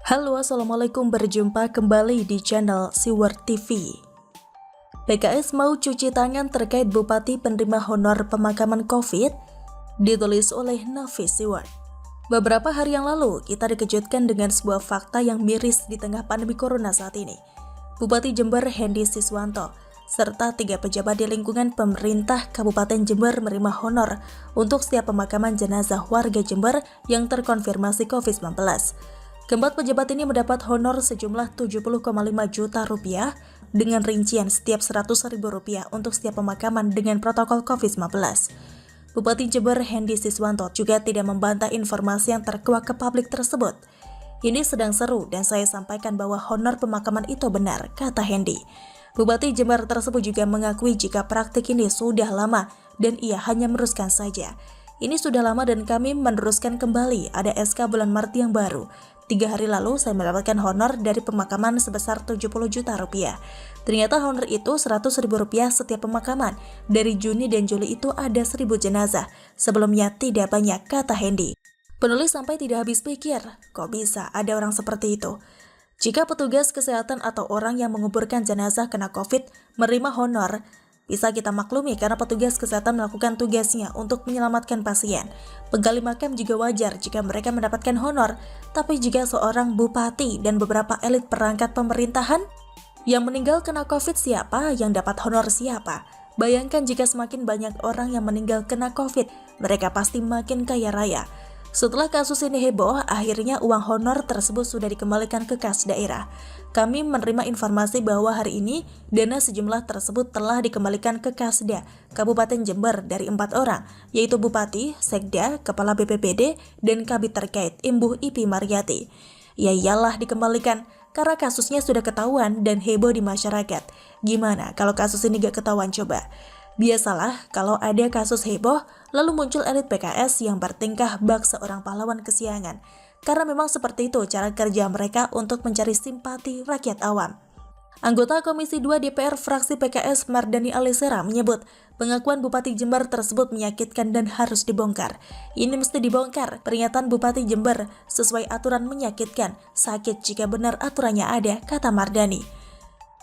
Halo, Assalamualaikum, berjumpa kembali di channel Siwar TV. PKS mau cuci tangan terkait Bupati penerima honor pemakaman COVID, ditulis oleh Nafis Siwar. Beberapa hari yang lalu, kita dikejutkan dengan sebuah fakta yang miris di tengah pandemi corona saat ini. Bupati Jember Hendy Siswanto, serta 3 pejabat di lingkungan pemerintah Kabupaten Jember menerima honor untuk setiap pemakaman jenazah warga Jember yang terkonfirmasi COVID-19. Keempat pejabat ini mendapat honor sejumlah 70,5 juta rupiah dengan rincian setiap 100.000 rupiah untuk setiap pemakaman dengan protokol COVID-19. Bupati Jember Hendy Siswanto juga tidak membantah informasi yang terkuak ke publik tersebut. Ini sedang seru dan saya sampaikan bahwa honor pemakaman itu benar, kata Hendy. Bupati Jember tersebut juga mengakui jika praktik ini sudah lama dan ia hanya meneruskan saja. Ini sudah lama dan kami meneruskan kembali, ada SK bulan Maret yang baru. 3 hari lalu saya mendapatkan honor dari pemakaman sebesar 70 juta rupiah. Ternyata honor itu 100.000 rupiah setiap pemakaman. Dari Juni dan Juli itu ada 1.000 jenazah. Sebelumnya tidak banyak, kata Hendy. Penulis sampai tidak habis pikir, kok bisa ada orang seperti itu? Jika petugas kesehatan atau orang yang menguburkan jenazah kena COVID menerima honor, bisa kita maklumi karena petugas kesehatan melakukan tugasnya untuk menyelamatkan pasien. Penggali makam juga wajar jika mereka mendapatkan honor, tapi jika seorang bupati dan beberapa elit perangkat pemerintahan yang meninggal kena COVID, siapa yang dapat honor siapa? Bayangkan jika semakin banyak orang yang meninggal kena COVID, mereka pasti makin kaya raya. Setelah kasus ini heboh, akhirnya uang honor tersebut sudah dikembalikan ke kas daerah. Kami menerima informasi bahwa hari ini dana sejumlah tersebut telah dikembalikan ke Kasda Kabupaten Jember dari 4 orang, yaitu Bupati, Sekda, Kepala BPBD, dan Kabid terkait Imbu Ipi Mariati. Ya iyalah dikembalikan, karena kasusnya sudah ketahuan dan heboh di masyarakat. Gimana kalau kasus ini gak ketahuan coba? Biasalah kalau ada kasus heboh, lalu muncul elit PKS yang bertingkah bak seorang pahlawan kesiangan. Karena memang seperti itu cara kerja mereka untuk mencari simpati rakyat awam. Anggota Komisi 2 DPR fraksi PKS Mardani Alisera menyebut pengakuan Bupati Jember tersebut menyakitkan dan harus dibongkar. Ini mesti dibongkar. Pernyataan Bupati Jember sesuai aturan menyakitkan, sakit jika benar aturannya ada, kata Mardani.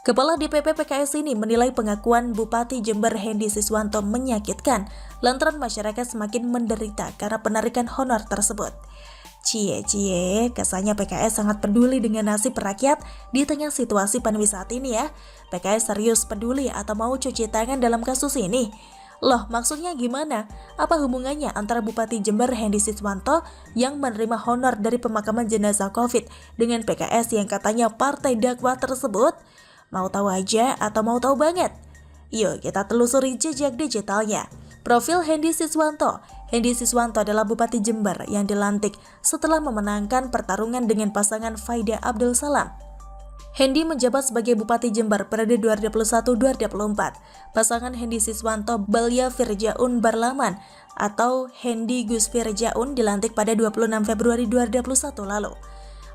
Kepala DPP PKS ini menilai pengakuan Bupati Jember Hendy Siswanto menyakitkan lantaran masyarakat semakin menderita karena penarikan honor tersebut. Cie, kesannya PKS sangat peduli dengan nasib rakyat di tengah situasi pandemi saat ini ya. PKS serius peduli atau mau cuci tangan dalam kasus ini? Loh, maksudnya gimana? Apa hubungannya antara Bupati Jember Hendy Siswanto yang menerima honor dari pemakaman jenazah COVID dengan PKS yang katanya partai dakwah tersebut? Mau tahu aja atau mau tahu banget? Yuk kita telusuri jejak digitalnya. Profil Hendy Siswanto. Hendy Siswanto adalah Bupati Jember yang dilantik setelah memenangkan pertarungan dengan pasangan Faida Abdul Salam. Hendy menjabat sebagai Bupati Jember periode 2021-2024. Pasangan Hendy Siswanto Balya Firjaun Barlaman atau Hendy Gus Firjaun dilantik pada 26 Februari 2021 lalu.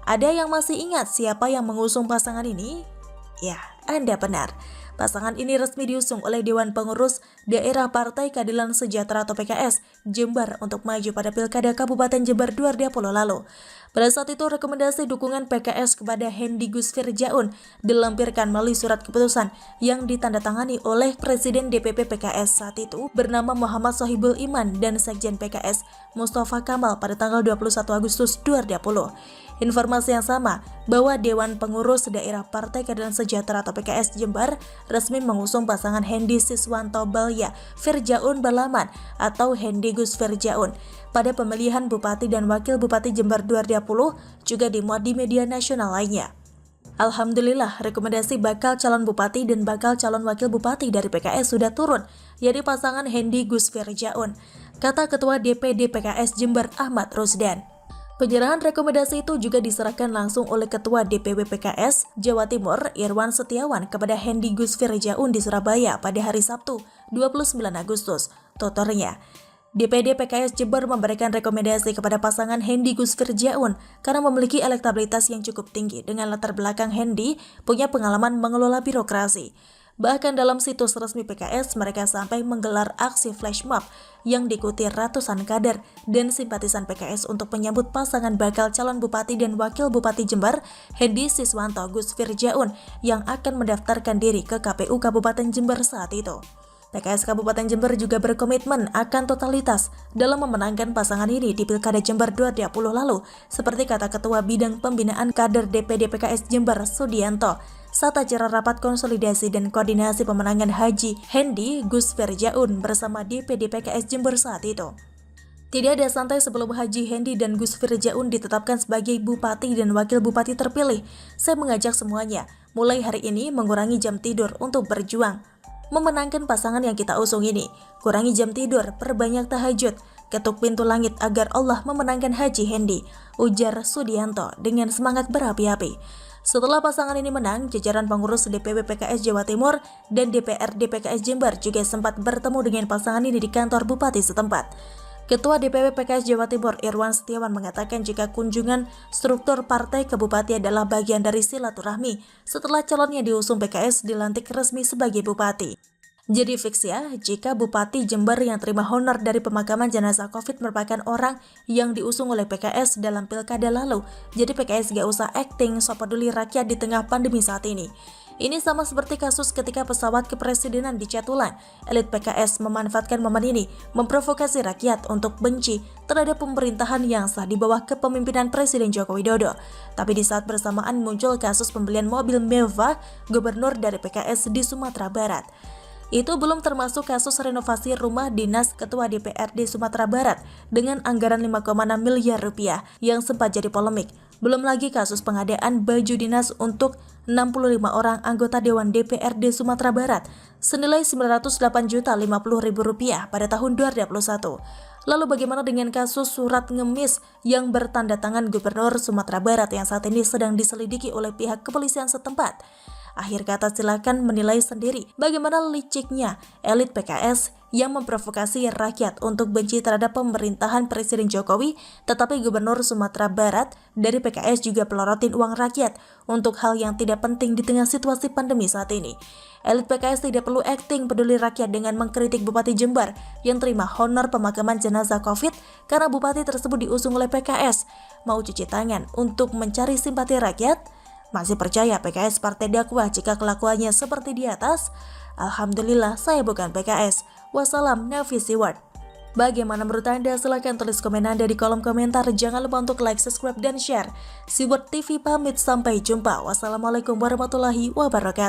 Ada yang masih ingat siapa yang mengusung pasangan ini? Ya, Anda benar. Pasangan ini resmi diusung oleh Dewan Pengurus Daerah Partai Keadilan Sejahtera atau PKS Jember untuk maju pada Pilkada Kabupaten Jember 2020 lalu. Pada saat itu rekomendasi dukungan PKS kepada Hendy Gus Firjaun dilampirkan melalui surat keputusan yang ditandatangani oleh Presiden DPP PKS saat itu bernama Muhammad Sohibul Iman dan Sekjen PKS Mustafa Kamal pada tanggal 21 Agustus 2020. Informasi yang sama bahwa Dewan Pengurus Daerah Partai Keadilan Sejahtera atau PKS Jember resmi mengusung pasangan Hendy Siswanto Balya Firjaun Barlaman atau Hendy Gus Firjaun pada pemilihan Bupati dan Wakil Bupati Jember 2020 juga dimuat di media nasional lainnya. Alhamdulillah, rekomendasi bakal calon Bupati dan bakal calon Wakil Bupati dari PKS sudah turun, yaitu pasangan Hendy Gus Firjaun, kata Ketua DPD PKS Jember Ahmad Rusdan. Penyerahan rekomendasi itu juga diserahkan langsung oleh Ketua DPW PKS Jawa Timur Irwan Setiawan kepada Hendy Gus Firjaun di Surabaya pada hari Sabtu 29 Agustus. Tuturnya, DPD PKS Jember memberikan rekomendasi kepada pasangan Hendy Gus Firjaun karena memiliki elektabilitas yang cukup tinggi dengan latar belakang Hendy punya pengalaman mengelola birokrasi. Bahkan dalam situs resmi PKS, mereka sampai menggelar aksi flash mob yang diikuti ratusan kader dan simpatisan PKS untuk menyambut pasangan bakal calon Bupati dan Wakil Bupati Jember, Hendy Siswanto Gus Firjaun, yang akan mendaftarkan diri ke KPU Kabupaten Jember saat itu. PKS Kabupaten Jember juga berkomitmen akan totalitas dalam memenangkan pasangan ini di Pilkada Jember 2020 lalu, seperti kata Ketua Bidang Pembinaan Kader DPD PKS Jember Sudianto saat acara rapat konsolidasi dan koordinasi pemenangan Haji Hendy Gus Firjaun bersama DPD PKS Jember saat itu. Tidak ada santai sebelum Haji Hendy dan Gus Firjaun ditetapkan sebagai Bupati dan Wakil Bupati terpilih. Saya mengajak semuanya, mulai hari ini mengurangi jam tidur untuk berjuang memenangkan pasangan yang kita usung ini. Kurangi jam tidur, perbanyak tahajud, ketuk pintu langit agar Allah memenangkan Haji Hendy, ujar Sudianto dengan semangat berapi-api. Setelah pasangan ini menang, jajaran pengurus DPW PKS Jawa Timur dan DPRD PKS Jember juga sempat bertemu dengan pasangan ini di kantor Bupati setempat. Ketua DPW PKS Jawa Timur Irwan Setiawan mengatakan jika kunjungan struktur partai ke Bupati adalah bagian dari silaturahmi setelah calonnya diusung PKS dilantik resmi sebagai Bupati. Jadi fix ya, jika Bupati Jember yang terima honor dari pemakaman jenazah COVID merupakan orang yang diusung oleh PKS dalam pilkada lalu, jadi PKS gak usah acting so peduli rakyat di tengah pandemi saat ini. Ini sama seperti kasus ketika pesawat kepresidenan dicat ulang. Elit PKS memanfaatkan momen ini memprovokasi rakyat untuk benci terhadap pemerintahan yang sah di bawah kepemimpinan Presiden Joko Widodo. Tapi di saat bersamaan muncul kasus pembelian mobil mewah gubernur dari PKS di Sumatera Barat. Itu belum termasuk kasus renovasi rumah dinas Ketua DPRD Sumatera Barat dengan anggaran 5,6 miliar rupiah yang sempat jadi polemik. Belum lagi kasus pengadaan baju dinas untuk 65 orang anggota Dewan DPRD Sumatera Barat senilai Rp908.050.000 pada tahun 2021. Lalu bagaimana dengan kasus surat ngemis yang bertanda tangan Gubernur Sumatera Barat yang saat ini sedang diselidiki oleh pihak kepolisian setempat? Akhir kata silakan menilai sendiri bagaimana liciknya elit PKS yang memprovokasi rakyat untuk benci terhadap pemerintahan Presiden Jokowi, tetapi Gubernur Sumatera Barat dari PKS juga pelorotin uang rakyat untuk hal yang tidak penting di tengah situasi pandemi saat ini. Elit PKS tidak perlu akting peduli rakyat dengan mengkritik Bupati Jember yang terima honor pemakaman jenazah COVID karena Bupati tersebut diusung oleh PKS. Mau cuci tangan untuk mencari simpati rakyat? Masih percaya PKS partai dakwah jika kelakuannya seperti di atas? Alhamdulillah saya bukan PKS. Wassalam, Nafi Siward. Bagaimana menurut Anda? Silahkan tulis komen Anda di kolom komentar. Jangan lupa untuk like, subscribe, dan share. Siward TV pamit, sampai jumpa. Wassalamualaikum warahmatullahi wabarakatuh.